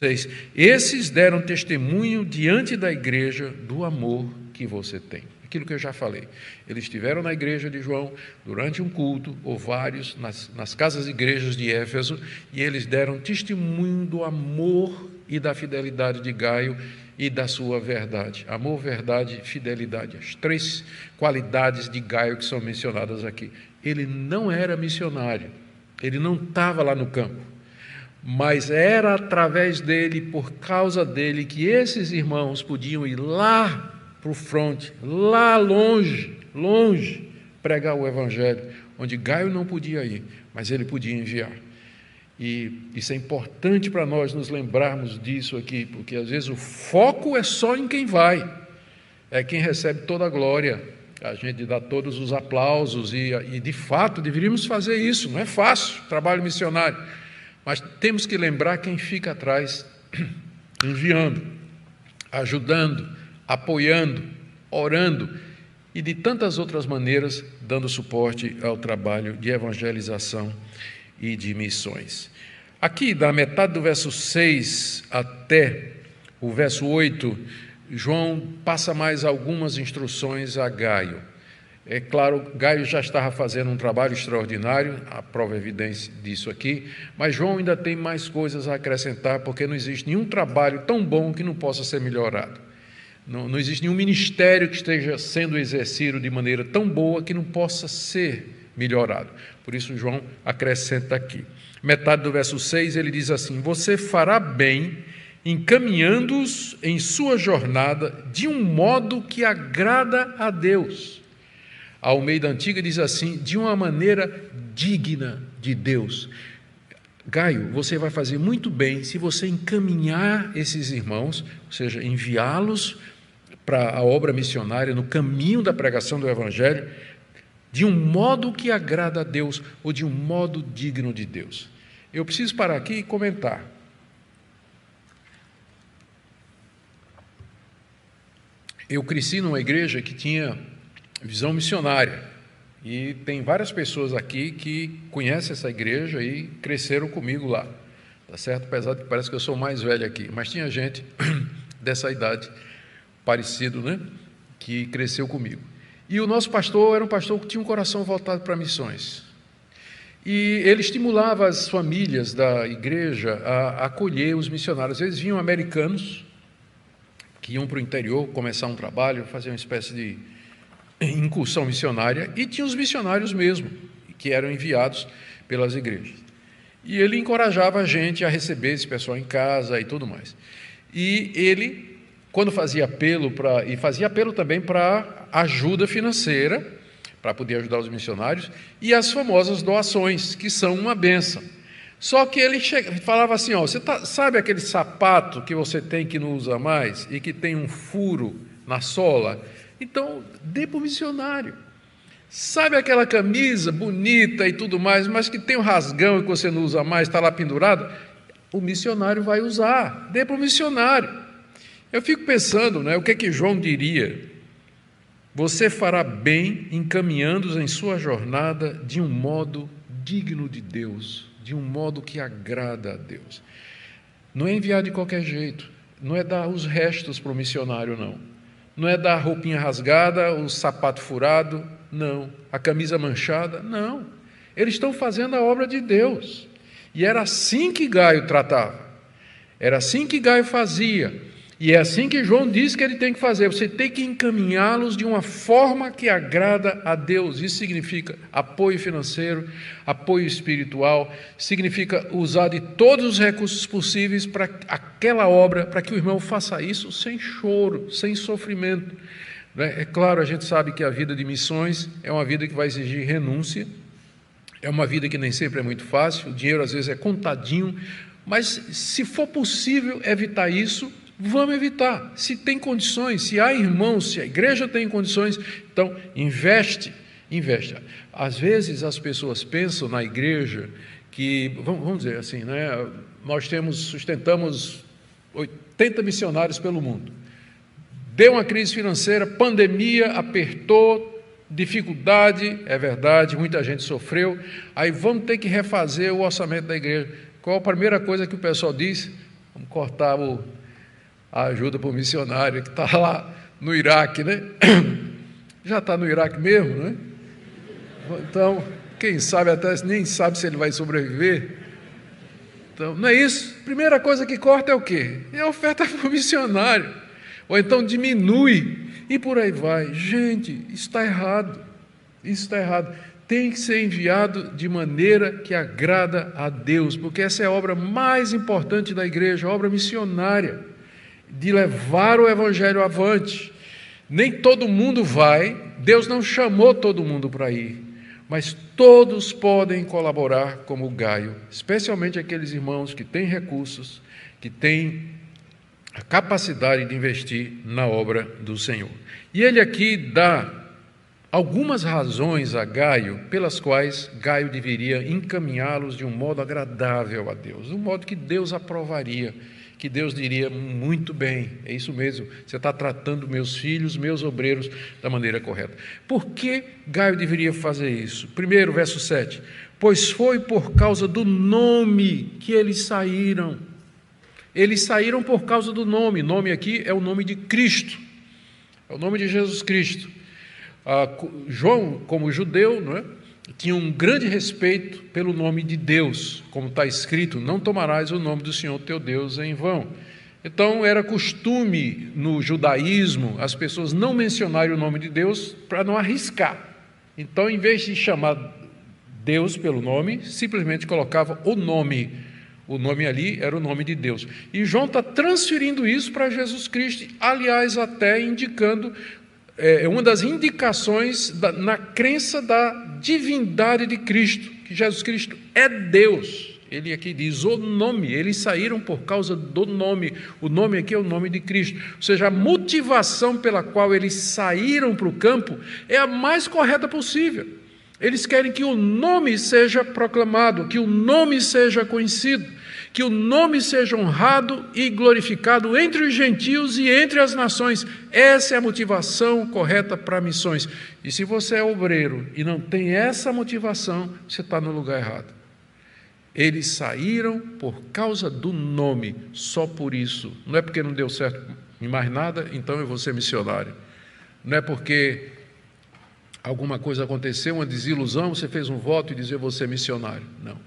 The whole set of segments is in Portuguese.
6. Esses deram testemunho diante da igreja do amor que você tem. Aquilo que eu já falei. Eles estiveram na igreja de João durante um culto, ou vários, nas casas e igrejas de Éfeso, e eles deram testemunho do amor e da fidelidade de Gaio e da sua verdade. Amor, verdade e fidelidade. As 3 qualidades de Gaio que são mencionadas aqui. Ele não era missionário, ele não estava lá no campo, mas era através dele, por causa dele, que esses irmãos podiam ir lá para o fronte, lá longe, pregar o evangelho, onde Gaio não podia ir, mas ele podia enviar. E isso é importante para nós nos lembrarmos disso aqui, porque às vezes o foco é só em quem vai, é quem recebe toda a glória, a gente dá todos os aplausos e de fato deveríamos fazer isso. Não é fácil, trabalho missionário, mas temos que lembrar quem fica atrás, enviando, ajudando, apoiando, orando e de tantas outras maneiras dando suporte ao trabalho de evangelização e de missões. Aqui, da metade do verso 6 até o verso 8, João passa mais algumas instruções a Gaio. É claro, Gaio já estava fazendo um trabalho extraordinário, a prova é evidência disso aqui, mas João ainda tem mais coisas a acrescentar, porque não existe nenhum trabalho tão bom que não possa ser melhorado. Não existe nenhum ministério que esteja sendo exercido de maneira tão boa que não possa ser melhorado. Por isso, João acrescenta aqui. Metade do verso 6, ele diz assim: você fará bem encaminhando-os em sua jornada de um modo que agrada a Deus. A Almeida Antiga diz assim: de uma maneira digna de Deus. Gaio, você vai fazer muito bem se você encaminhar esses irmãos, ou seja, enviá-los para a obra missionária, no caminho da pregação do Evangelho, de um modo que agrada a Deus, ou de um modo digno de Deus. Eu preciso parar aqui e comentar. Eu cresci numa igreja que tinha visão missionária, e tem várias pessoas aqui que conhecem essa igreja e cresceram comigo lá, tá certo? Apesar de que parece que eu sou mais velho aqui, mas tinha gente dessa idade, parecido, né? Que cresceu comigo. E o nosso pastor era um pastor que tinha um coração voltado para missões. E ele estimulava as famílias da igreja a acolher os missionários. Eles vinham americanos, que iam para o interior começar um trabalho, fazer uma espécie de incursão missionária, e tinha os missionários mesmo, que eram enviados pelas igrejas. E ele encorajava a gente a receber esse pessoal em casa e tudo mais. E ele, quando fazia apelo fazia apelo também para ajuda financeira, para poder ajudar os missionários, e as famosas doações, que são uma bênção. Só que ele falava assim, você sabe aquele sapato que você tem que não usa mais e que tem um furo na sola? Então, dê para o missionário. Sabe aquela camisa bonita e tudo mais, mas que tem um rasgão e que você não usa mais, está lá pendurado? O missionário vai usar, dê para o missionário. Eu fico pensando, o que João diria? Você fará bem encaminhando-os em sua jornada de um modo digno de Deus, de um modo que agrada a Deus. Não é enviar de qualquer jeito, não é dar os restos para o missionário, não. Não é dar a roupinha rasgada, o sapato furado, não. A camisa manchada, não. Eles estão fazendo a obra de Deus. E era assim que Gaio tratava. Era assim que Gaio fazia. E é assim que João diz que ele tem que fazer. Você tem que encaminhá-los de uma forma que agrada a Deus. Isso significa apoio financeiro, apoio espiritual, significa usar de todos os recursos possíveis para aquela obra, para que o irmão faça isso sem choro, sem sofrimento. É claro, a gente sabe que a vida de missões é uma vida que vai exigir renúncia, é uma vida que nem sempre é muito fácil, o dinheiro às vezes é contadinho, mas se for possível evitar isso, vamos evitar. Se tem condições, se há irmãos, se a igreja tem condições, então investe. Às vezes as pessoas pensam na igreja que, vamos dizer assim, nós sustentamos 80 missionários pelo mundo. Deu uma crise financeira, pandemia, apertou, dificuldade, é verdade, muita gente sofreu, aí vamos ter que refazer o orçamento da igreja. Qual a primeira coisa que o pessoal diz? Vamos cortar a ajuda para o missionário que está lá no Iraque, né? Já está no Iraque mesmo, né? Então, quem sabe até nem sabe se ele vai sobreviver. Então, não é isso? Primeira coisa que corta é o quê? É a oferta para o missionário. Ou então diminui e por aí vai. Gente, isso está errado. Isso está errado. Tem que ser enviado de maneira que agrada a Deus, porque essa é a obra mais importante da igreja, a obra missionária, de levar o evangelho avante. Nem todo mundo vai, Deus não chamou todo mundo para ir, mas todos podem colaborar como Gaio, especialmente aqueles irmãos que têm recursos, que têm a capacidade de investir na obra do Senhor. E ele aqui dá algumas razões a Gaio, pelas quais Gaio deveria encaminhá-los de um modo agradável a Deus, um modo que Deus aprovaria, que Deus diria, muito bem, é isso mesmo, você está tratando meus filhos, meus obreiros, da maneira correta. Por que Gaio deveria fazer isso? Primeiro, verso 7, pois foi por causa do nome que eles saíram. Eles saíram por causa do nome. Nome aqui é o nome de Cristo, é o nome de Jesus Cristo. João, como judeu, não é? Tinha um grande respeito pelo nome de Deus, como está escrito, não tomarás o nome do Senhor teu Deus em vão. Então era costume no judaísmo as pessoas não mencionarem o nome de Deus para não arriscar. Então, em vez de chamar Deus pelo nome, simplesmente colocava o nome. O nome ali era o nome de Deus. E João está transferindo isso para Jesus Cristo, aliás, até indicando uma das indicações na crença da divindade de Cristo, que Jesus Cristo é Deus. Ele aqui diz o nome, eles saíram por causa do nome. O nome aqui é o nome de Cristo. Ou seja, a motivação pela qual eles saíram para o campo é a mais correta possível. Eles querem que o nome seja proclamado, que o nome seja conhecido, que o nome seja honrado e glorificado entre os gentios e entre as nações. Essa é a motivação correta para missões. E se você é obreiro e não tem essa motivação, você está no lugar errado. Eles saíram por causa do nome, só por isso. Não é porque não deu certo em mais nada, então eu vou ser missionário. Não é porque alguma coisa aconteceu, uma desilusão, você fez um voto e dizer eu vou ser missionário. Não.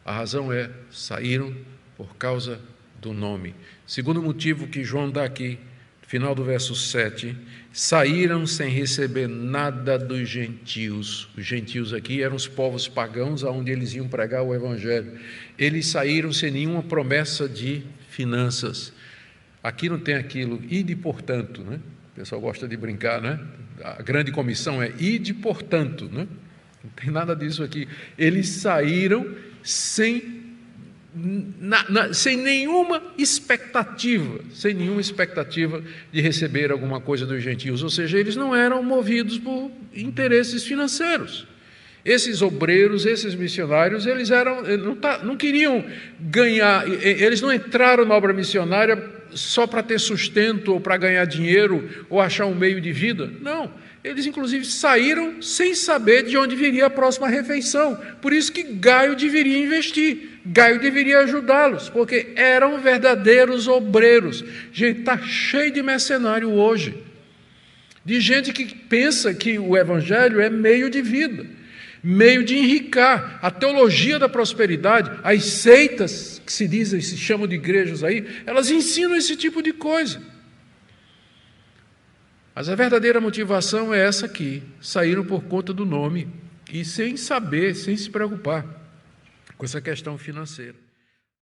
A razão é, saíram por causa do nome. Segundo motivo que João dá aqui, final do verso 7, saíram sem receber nada dos gentios. Os gentios aqui eram os povos pagãos aonde eles iam pregar o evangelho. Eles saíram sem nenhuma promessa de finanças. Aqui não tem aquilo, ide portanto, né? O pessoal gosta de brincar, né? A grande comissão é ide portanto, né? Não tem nada disso aqui. Eles saíram sem nenhuma expectativa de receber alguma coisa dos gentios, ou seja, eles não eram movidos por interesses financeiros. Esses obreiros, esses missionários, eles não queriam ganhar, eles não entraram na obra missionária só para ter sustento ou para ganhar dinheiro ou achar um meio de vida, não. Eles, inclusive, saíram sem saber de onde viria a próxima refeição. Por isso que Gaio deveria investir, Gaio deveria ajudá-los, porque eram verdadeiros obreiros. Gente, está cheio de mercenário hoje, de gente que pensa que o evangelho é meio de vida, meio de enricar. A teologia da prosperidade, as seitas que se chamam de igrejas aí, elas ensinam esse tipo de coisa. Mas a verdadeira motivação é essa aqui, saíram por conta do nome e sem saber, sem se preocupar com essa questão financeira.